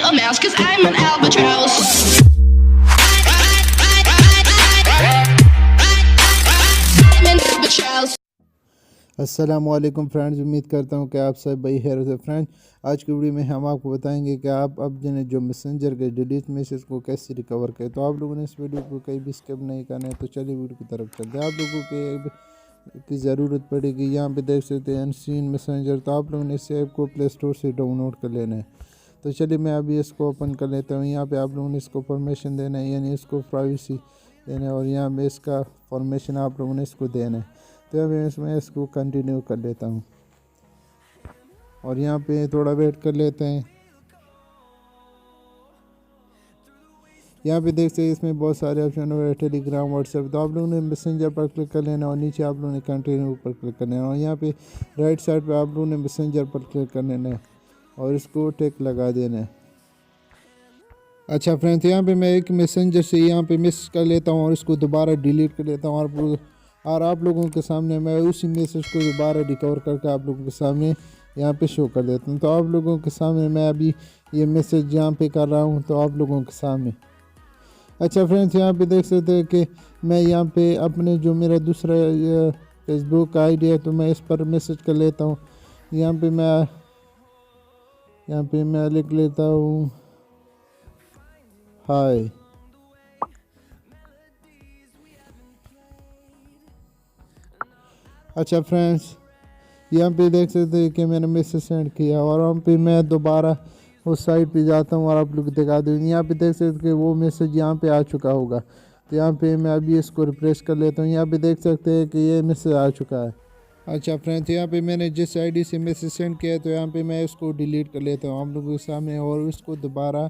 a mouse, cause I'm an albatross. I'm an albatross. अस्सलाम वालेकुम friends, उम्मीद करता हूँ कि आप सब भाई खैर से। फ्रेंड्स, आज की वीडियो में हम आपको बताएंगे कि आप अब जो मैसेंजर के डिलीट मैसेज को कैसे रिकवर करें। तो आप लोगों ने इस वीडियो को कहीं भी स्किप नहीं करना है, तो चलिए वीडियो की तरफ चलते हैं। आप लोगों की ज़रूरत पड़ेगी, यहाँ पे देख सकते हैं अनसीन मैसेंजर। तो आप लोगों ने इस ऐप को प्ले स्टोर से डाउनलोड कर लेना है। तो चलिए मैं अभी इसको ओपन कर लेता हूँ। यहाँ पर आप लोगों ने इसको परमिशन देना है, यानी इसको प्राइवेसी देना है, और यहाँ पर इसका फॉर्मेशन आप लोगों ने इसको देना है। तो अभी इसमें इसको कंटिन्यू कर लेता हूँ और यहाँ पे थोड़ा वेट कर लेते हैं। यहाँ पे देख सकते हैं इसमें बहुत सारे ऑप्शन है, टेलीग्राम, व्हाट्सएप। तो आप लोगों ने मैसेंजर पर क्लिक कर लेना और नीचे आप लोगों ने कंटिन्यू पर क्लिक कर लेना, और यहाँ पे राइट साइड पे आप लोगों ने मैसेंजर पर क्लिक कर लेना है और इसको टिक लगा देना है। अच्छा फ्रेंड्स, यहाँ पे मैं एक मैसेंजर से यहाँ पे मिस कर लेता हूँ और इसको दोबारा डिलीट कर लेता हूँ, और आप लोगों के सामने मैं उसी मैसेज को दोबारा रिकवर करके आप लोगों के सामने यहाँ पे शो कर देता हूँ। तो आप लोगों के सामने मैं अभी ये मैसेज यहाँ पे कर रहा हूँ, तो आप लोगों के सामने। अच्छा फ्रेंड्स, यहाँ पे देख सकते हैं कि मैं यहाँ पे अपने जो मेरा दूसरा फेसबुक का आईडी है, तो मैं इस पर मैसेज कर लेता हूँ। यहाँ पे मैं लिख लेता हूँ हाय। अच्छा फ्रेंड्स, यहाँ पे देख सकते हैं कि मैंने मैसेज सेंड किया, और वहाँ पे मैं दोबारा उस साइट पे जाता हूँ और आप लोग दिखा दूँ। यहाँ पे देख सकते हैं कि वो मैसेज यहाँ पे आ चुका होगा। तो यहाँ पे मैं अभी इसको रिफ्रेश कर लेता हूँ। यहाँ पे देख सकते हैं कि ये मैसेज आ चुका है। अच्छा फ्रेंड्स, यहाँ पे मैंने जिस आईडी से मैसेज सेंड किया है, तो यहाँ पे मैं इसको डिलीट कर लेता हूँ आप लोगों के सामने, और इसको दोबारा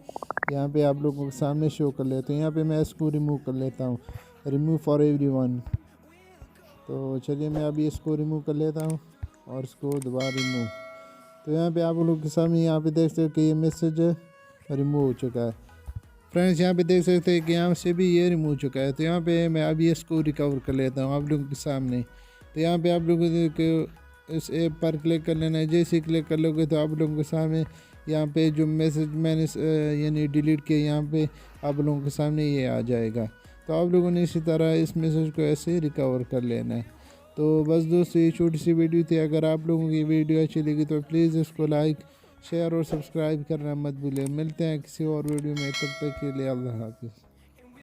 यहाँ पे आप लोगों के सामने शो कर लेता हूँ। यहाँ पे मैं इसको रिमूव कर लेता हूँ, रिमूव फॉर एवरीवन। तो चलिए मैं अभी इसको रिमूव कर लेता हूँ और इसको दोबारा रिमूव। तो यहाँ पे आप लोगों के सामने यहाँ पे देख सकते हैं कि ये मैसेज रिमूव हो चुका है। फ्रेंड्स, यहाँ पे देख सकते हैं कि यहाँ से भी ये रिमूव हो चुका है। तो यहाँ पे मैं अभी इसको रिकवर कर लेता हूँ आप लोगों के सामने। तो यहाँ पे आप लोगों को इस ऐप पर क्लिक कर लेना है। जैसे ही क्लिक कर लोगे तो आप लोगों के सामने यहाँ पे जो मैसेज मैंने यानी डिलीट किया, यहाँ पे आप लोगों के सामने ये आ जाएगा। तो आप लोगों ने इसी तरह इस मैसेज को ऐसे रिकवर कर लेना है। तो बस दोस्तों, ये छोटी सी वीडियो थी। अगर आप लोगों की वीडियो अच्छी लगी तो प्लीज़ इसको लाइक, शेयर और सब्सक्राइब करना मत भूलें। मिलते हैं किसी और वीडियो में, तब तक के लिए अल्लाह हाफिज़।